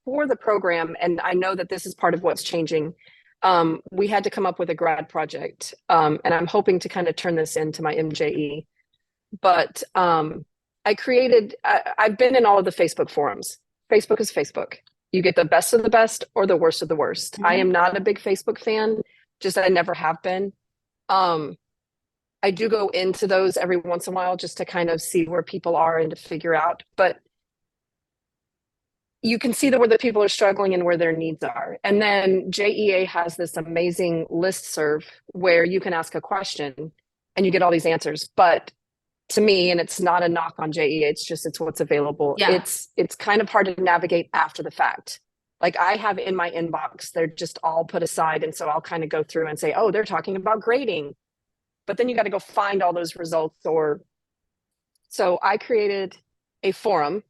for the program, and I know that this is part of what's changing, we had to come up with a grad project. And I'm hoping to kind of turn this into my MJE. But I've been in all of the Facebook forums. Facebook is Facebook. You get the best of the best or the worst of the worst. I am not a big Facebook fan. Just I never have been. I do go into those every once in a while just to kind of see where people are and to figure out. But you can see where the people are struggling and where their needs are. And then JEA has this amazing listserv where you can ask a question and you get all these answers. But to me, and it's not a knock on JEA, it's what's available. Yeah. It's kind of hard to navigate after the fact. Like I have in my inbox, they're just all put aside. And so I'll kind of go through and say, oh, they're talking about grading. But then you got to go find all those results. So I created a forum.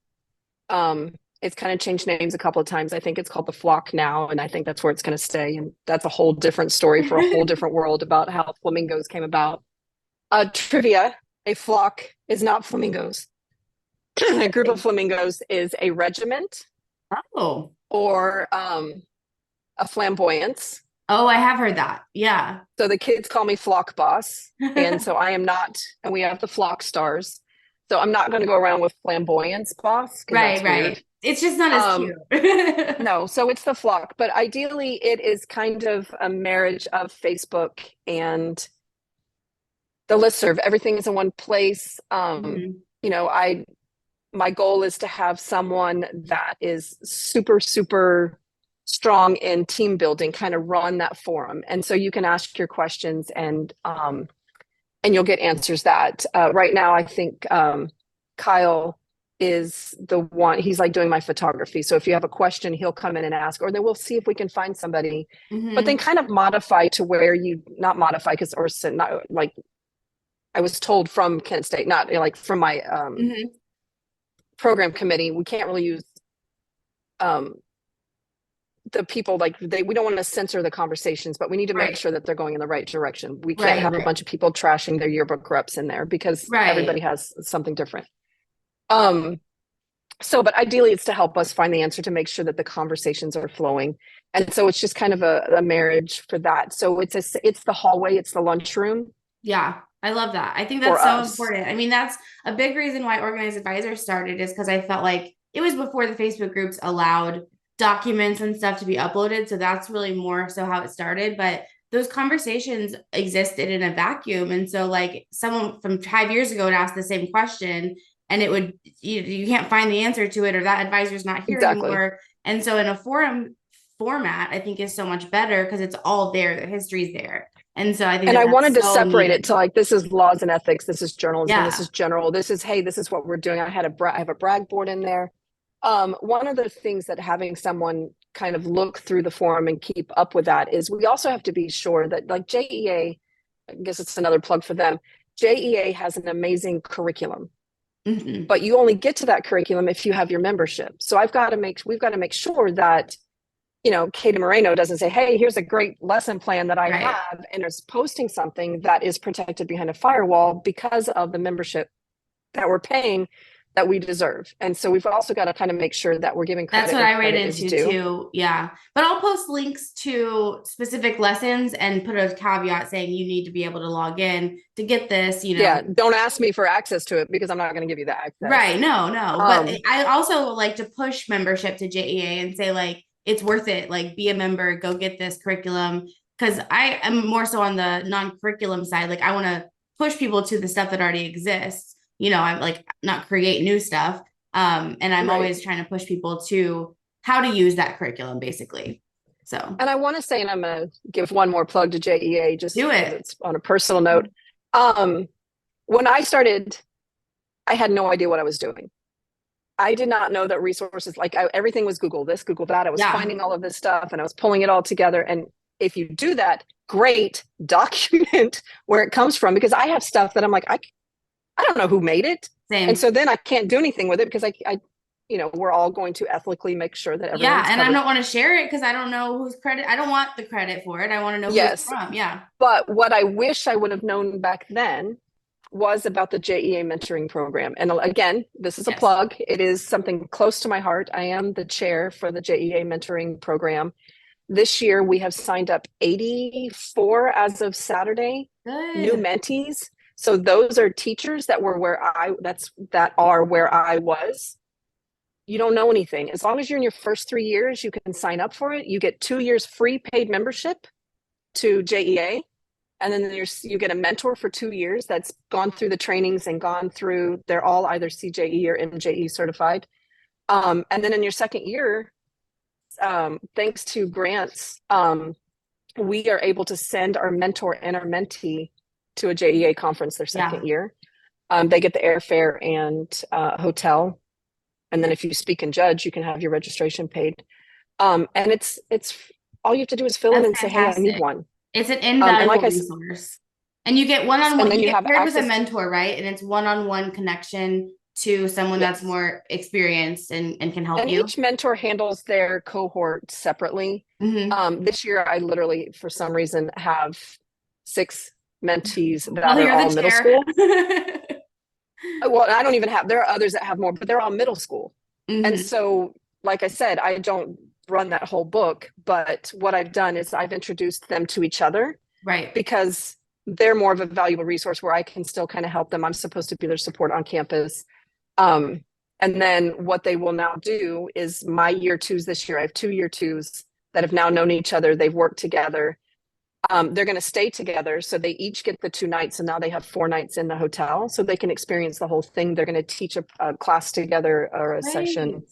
It's kind of changed names a couple of times. I think it's called the Flock now. And I think that's where it's going to stay. And that's a whole different story for a whole different world about how flamingos came about. Trivia, a flock is not flamingos. A group of flamingos is a regiment. Oh. Or a flamboyance. Oh, I have heard that. Yeah. So the kids call me Flock Boss. And so I am not, and we have the Flock Stars. So I'm not going to go around with Flamboyance Boss. Right. Weird. It's just not as cute. No, so it's the Flock. But ideally, it is kind of a marriage of Facebook and the listserv. Everything is in one place. My goal is to have someone that is super, super strong in team building, kind of run that forum. And so you can ask your questions and you'll get answers that right now, I think Kyle is the one, he's like doing my photography. So if you have a question, he'll come in and ask, or then we'll see if we can find somebody, but then kind of modify to where not modify not like I was told from Kent State, not like from my, program committee, we can't really use the people we don't want to censor the conversations, but we need to make sure that they're going in the right direction. We can't have a bunch of people trashing their yearbook reps in there because everybody has something different. But ideally it's to help us find the answer to make sure that the conversations are flowing. And so it's just kind of a marriage for that. So it's the hallway, it's the lunchroom. Yeah. I love that. I think that's so important. I mean, that's a big reason why Organized Advisors started, is because I felt like it was before the Facebook groups allowed documents and stuff to be uploaded. So that's really more so how it started. But those conversations existed in a vacuum. And so like someone from 5 years ago would ask the same question and it would, you can't find the answer to it, or that advisor's not here anymore. And so in a forum format, I think is so much better because it's all there. The history's there. And so I think, I wanted to separate it to like, this is laws and ethics. This is journalism. This is general. This is, hey, this is what we're doing. I have a brag board in there. One of the things that having someone kind of look through the forum and keep up with that is we also have to be sure that like JEA, I guess it's another plug for them. JEA has an amazing curriculum, but you only get to that curriculum if you have your membership. So we've got to make sure that Katie Moreno doesn't say, hey, here's a great lesson plan that I have, and is posting something that is protected behind a firewall because of the membership that we're paying that we deserve. And so we've also got to kind of make sure that we're giving credit. That's what I ran into too. Yeah. But I'll post links to specific lessons and put a caveat saying you need to be able to log in to get this, Yeah. Don't ask me for access to it because I'm not going to give you the access. Right. No. But I also like to push membership to JEA and say like, it's worth it. Like, be a member, go get this curriculum. Cause I am more so on the non-curriculum side. Like, I want to push people to the stuff that already exists. I'm like, not create new stuff. And I'm Right. always trying to push people to how to use that curriculum, basically. So And I want to say, and I'm going to give one more plug to JEA just do because it. it's on a personal note. When I started, I had no idea what I was doing. I did not know that resources, everything was Google this, Google that. I was Yeah. finding all of this stuff and I was pulling it all together. And if you do that, great, document where it comes from, because I have stuff that I'm like, I don't know who made it. Same. And so then I can't do anything with it because we're all going to ethically make sure that everyone's and covered. I don't want to share it because I don't know whose credit. I don't want the credit for it. I want to know who it's Yes. from. Yeah. But what I wish I would have known back then was about the JEA mentoring program. And again, this is a plug. It is something close to my heart. I am the chair for the JEA mentoring program. This year, we have signed up 84 as of Saturday, new mentees. So those are teachers that were where I was. You don't know anything. As long as you're in your first 3 years, you can sign up for it. You get 2 years free paid membership to JEA. And then you get a mentor for 2 years that's gone through the trainings and they're all either CJE or MJE certified. And then in your second year, thanks to grants, we are able to send our mentor and our mentee to a JEA conference their second year. They get the airfare and hotel. And then if you speak and judge, you can have your registration paid. And it's all you have to do is fill in and say, hey, I need one. It's an invaluable resource. And you get one-on-one, and then you get paired with a mentor, right? And it's one-on-one connection to someone that's more experienced and can help you. Each mentor handles their cohort separately. This year, I literally, for some reason, have 6 mentees that are all middle school. Well, I don't even have, there are others that have more, but they're all middle school. And so, like I said, I don't run that whole book, but what I've done is I've introduced them to each other, right? Because they're more of a valuable resource where I can still kind of help them. I'm supposed to be their support on campus. And then what they will now do is my year 2s this year, I have 2 year 2s that have now known each other. They've worked together. They're going to stay together. So they each get the 2 nights, and now they have 4 nights in the hotel so they can experience the whole thing. They're going to teach a class together or a session.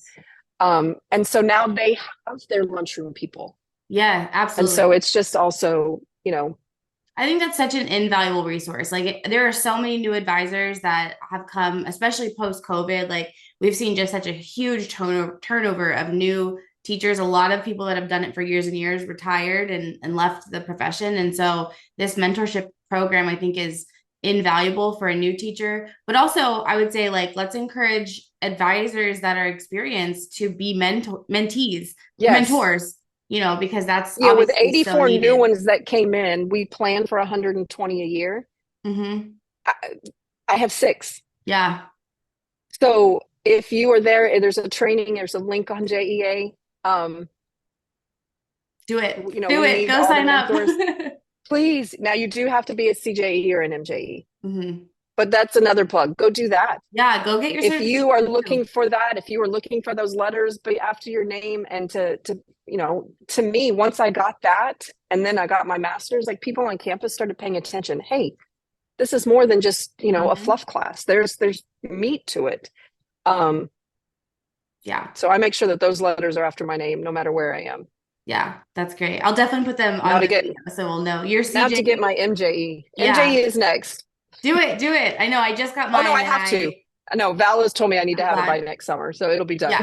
And so now they have their lunchroom people. Yeah, absolutely. And so it's just also, I think that's such an invaluable resource. Like, there are so many new advisors that have come, especially post-COVID. Like, we've seen just such a huge turnover of new teachers. A lot of people that have done it for years and years retired and left the profession. And so this mentorship program, I think, is invaluable for a new teacher. But also, I would say, like, let's encourage advisors that are experienced to be mentees, mentors. Because that's with 84 new ones that came in, we plan for 120 a year. I have 6. Yeah. So if you are there's a training, there's a link on JEA. Do it. Do it. Go sign up. Please. Now you do have to be a CJE or an MJE. But that's another plug. Go do that. Yeah, go get your certificate. If you are looking for that, if you are looking for those letters but after your name, and to me, once I got that and then I got my master's, like, people on campus started paying attention. Hey, this is more than just, a fluff class. There's meat to it. Yeah. So I make sure that those letters are after my name, no matter where I am. Yeah, that's great. I'll definitely put them on the video so we'll know. You're CJ. Now to get my MJE. Yeah. MJE is next. Do it. I know. I just got mine. Oh no, I have to. I know. Val has told me I need to have it by next summer, so it'll be done.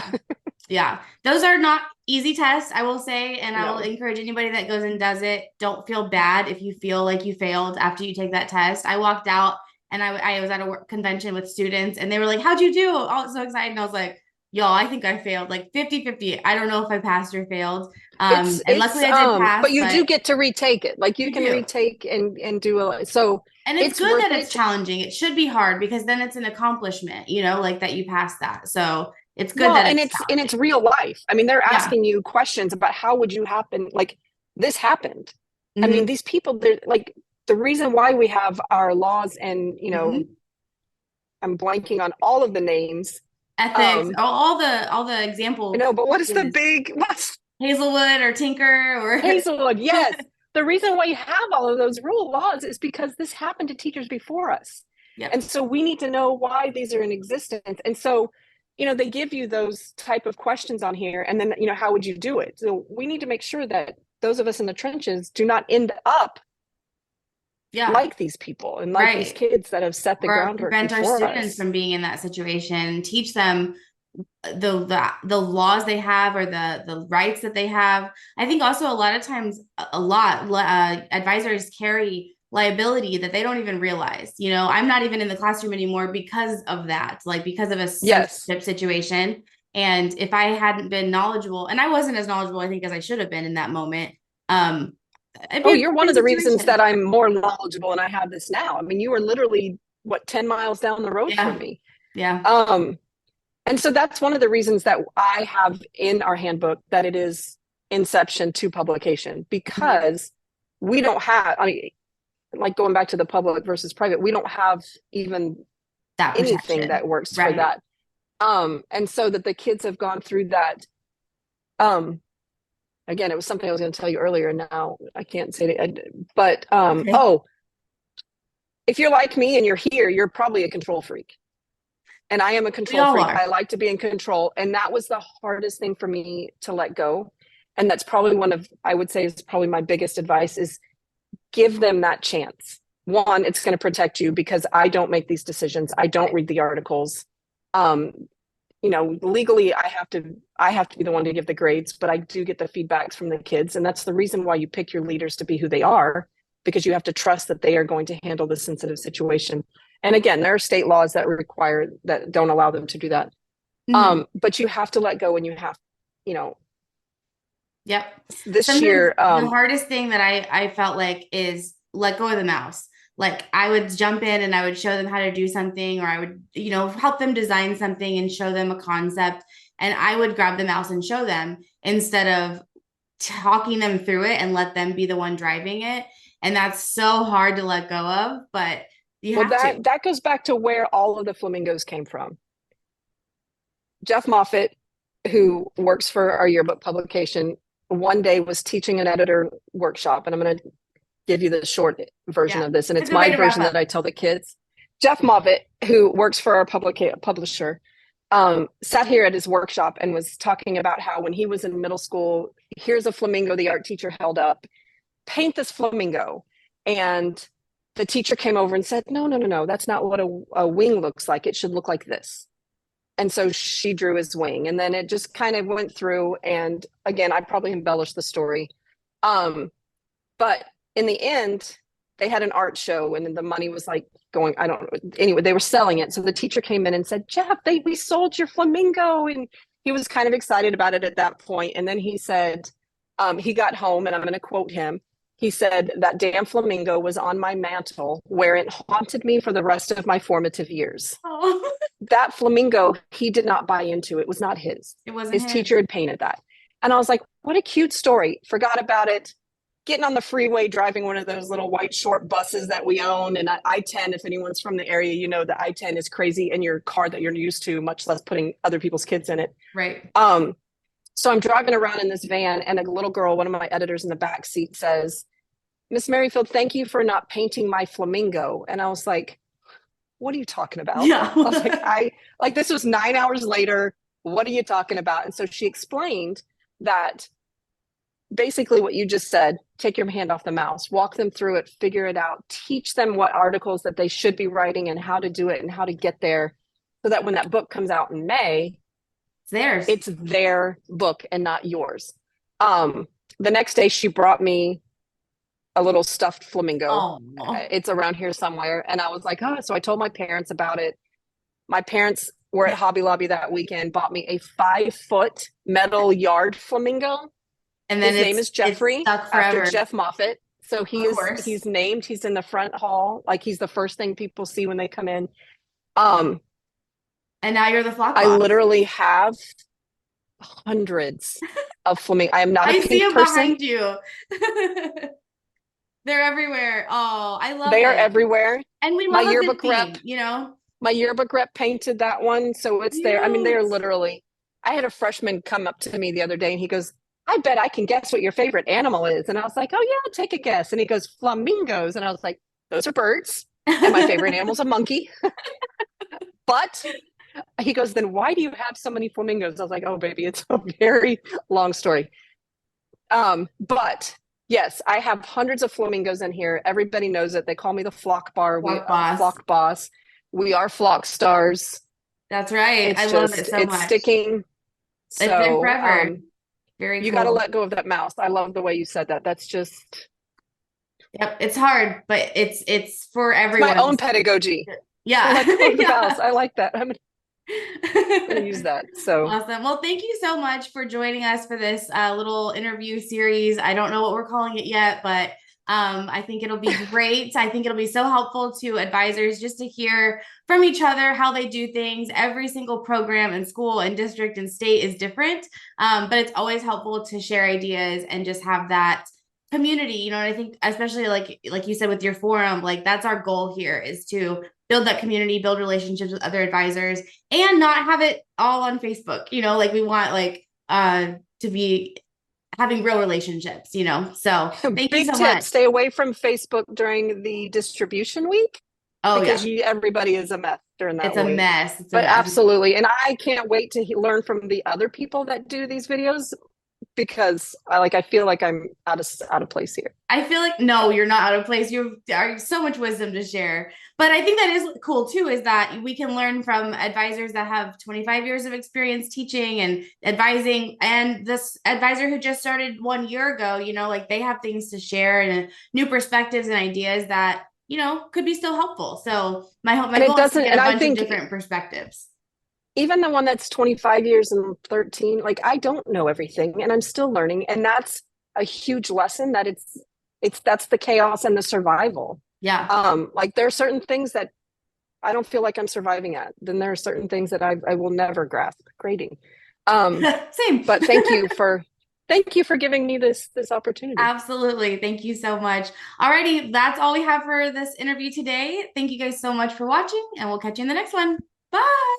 Yeah. Those are not easy tests, I will say, and I will encourage anybody that goes and does it. Don't feel bad if you feel like you failed after you take that test. I walked out and I was at a work convention with students, and they were like, "How'd you do?" I was so excited, and I was like, "Y'all, I think I failed, like 50-50. I don't know if I passed or failed." And luckily I did pass. But you do get to retake it. Like, you can retake and do so. And it's good that it's challenging. It should be hard because then it's an accomplishment, like that you passed that. So it's good that it's real life. I mean, they're asking you questions about how would you happen, like, this happened. I mean, these people, they're like, the reason why we have our laws and, I'm blanking on all of the names. Ethics, all the examples. No, but what is the big, Hazelwood or Tinker or Hazelwood, yes. The reason why you have all of those rule laws is because this happened to teachers before us. Yep. And so we need to know why these are in existence. And so, they give you those type of questions on here. And then, how would you do it? So we need to make sure that those of us in the trenches do not end up Yeah. like these people and like these Right. kids that have set the Or groundwork prevent our before students us. from being in that situation, teach them the laws they have or the rights that they have. I think also a lot of times advisors carry liability that they don't even realize. I'm not even in the classroom anymore because of that, like because of a Yes. censorship situation. And if I hadn't been knowledgeable, and I wasn't as knowledgeable, I think, as I should have been in that moment, it'd be Oh, a you're one different of the reasons situation. that I'm more knowledgeable and I have this now. I mean, you were literally, what, 10 miles down the road from Yeah. me. Yeah. And so that's one of the reasons that I have in our handbook that it is inception to publication, because we don't have, I mean, like going back to the public versus private, we don't have even That anything protection. that works for Right. that. And so that the kids have gone through that. Again, it was something I was going to tell you earlier. Now I can't say it, but Okay. if you're like me and you're here, you're probably a control freak. And I am a We control all freak. are. I like to be in control. And that was the hardest thing for me to let go. And that's probably I would say, is probably my biggest advice is give them that chance. One, it's going to protect you because I don't make these decisions. I don't read the articles. Um, legally I have to be the one to give the grades, but I do get the feedbacks from the kids. And that's the reason why you pick your leaders to be who they are, because you have to trust that they are going to handle the sensitive situation. And again, there are state laws that don't allow them to do that. Mm-hmm. But you have to let go, and you have, you know, Yep. this Sometimes year, the hardest thing that I felt like is let go of the mouse. Like I would jump in and I would show them how to do something, or I would, help them design something and show them a concept. And I would grab the mouse and show them instead of talking them through it and let them be the one driving it. And that's so hard to let go of, but you well, have that to. that goes back to where all of the flamingos came from. Jeff Moffitt, who works for our yearbook publication, one day was teaching an editor workshop, and I'm going to give you the short version Yeah. of this, and It's it's a way my to wrap version up. that I tell the kids. Jeff Moffitt, who works for our publisher, sat here at his workshop and was talking about how when he was in middle school, here's a flamingo the art teacher held up. Paint this flamingo. And the teacher came over and said, no, no, no, no, that's not what a wing looks like. It should look like this. And so she drew his wing, and then it just kind of went through. And again, I probably embellished the story. But in the end, they had an art show, and the money was like going, I don't know. Anyway, they were selling it. So the teacher came in and said, Jeff, we sold your flamingo. And he was kind of excited about it at that point. And then he said, he got home, and I'm going to quote him. He said, that damn flamingo was on my mantle where it haunted me for the rest of my formative years. Oh, That flamingo, he did not buy into. It was not his. it wasn't His his. teacher had painted that. And I was like, what a cute story. Forgot about it. Getting on the freeway, driving one of those little white short buses that we own. And I-10, if anyone's from the area, the I-10 is crazy in your car that you're used to, much less putting other people's kids in it. Right. So I'm driving around in this van, and a little girl, one of my editors in the back seat, says, Miss Merrifield, thank you for not painting my flamingo. And I was like, what are you talking about? Yeah. I was like, this was 9 hours later. What are you talking about? And so she explained that basically what you just said, take your hand off the mouse, walk them through it, figure it out, teach them what articles that they should be writing and how to do it and how to get there, so that when that book comes out in May, It's theirs. it's their book and not yours. The next day she brought me a little stuffed flamingo. Oh. It's around here somewhere. And I was like, oh, so I told my parents about it. My parents were at Hobby Lobby that weekend, bought me a 5-foot metal yard flamingo. And then His name is Jeffrey, stuck after forever. Jeff Moffitt. So Of course. he's named. He's in the front hall. Like, he's the first thing people see when they come in. Um, And now you're the flock I boss. literally have hundreds of flamingo. I am not a I see pink them person. behind you. They're everywhere. Oh, I love They are it. everywhere. And we My love a good yearbook theme, rep, my yearbook rep painted that one, so it's there. I mean, they are Cute. literally. I had a freshman come up to me the other day, and he goes, I bet I can guess what your favorite animal is. And I was like, oh yeah, take a guess. And he goes, flamingos. And I was like, those are birds. And my favorite animal's a monkey. But he goes, then why do you have so many flamingos? I was like, oh baby, it's a very long story. But yes, I have hundreds of flamingos in here. Everybody knows it. They call me the flock bar. Flock boss. Flock boss. We are flock stars. That's right. It's I just, love it so it's much. sticking. It's been forever. Very you cool. got to let go of that mouse. I love the way you said that. That's just. Yep, it's hard, but it's for everyone. It's my own pedagogy. Yeah. Let go of the mouse. I like that. I'm gonna use that. So awesome. Well, thank you so much for joining us for this little interview series. I don't know what we're calling it yet, but I think it'll be great. I think it'll be so helpful to advisors just to hear from each other how they do things. Every single program and school and district and state is different, but it's always helpful to share ideas and just have that community, you know. And I think especially like you said with your forum, like that's our goal here, is to build that community, build relationships with other advisors, and not have it all on Facebook, you know. Like we want to be having real relationships, you know. So thank you so much. Stay away from Facebook during the distribution week. Oh, because everybody is a mess during that week. It's a mess. But absolutely. And I can't wait to learn from the other people that do these videos, because I feel like I'm out of place here. I feel like, no, you're not out of place. You have so much wisdom to share. But I think that is cool too, is that we can learn from advisors that have 25 years of experience teaching and advising, and this advisor who just started 1 year ago, you know, like they have things to share and new perspectives and ideas that, you know, could be still helpful. So my goal is to get a bunch of different perspectives. Even the one that's 25 years and 13, like I don't know everything and I'm still learning. And that's a huge lesson, that that's the chaos and the survival. Yeah. Like there are certain things that I don't feel like I'm surviving at. Then there are certain things that I will never grasp. Grading. Same. But thank you for giving me this opportunity. Absolutely. Thank you so much. Alrighty, that's all we have for this interview today. Thank you guys so much for watching, and we'll catch you in the next one. Bye.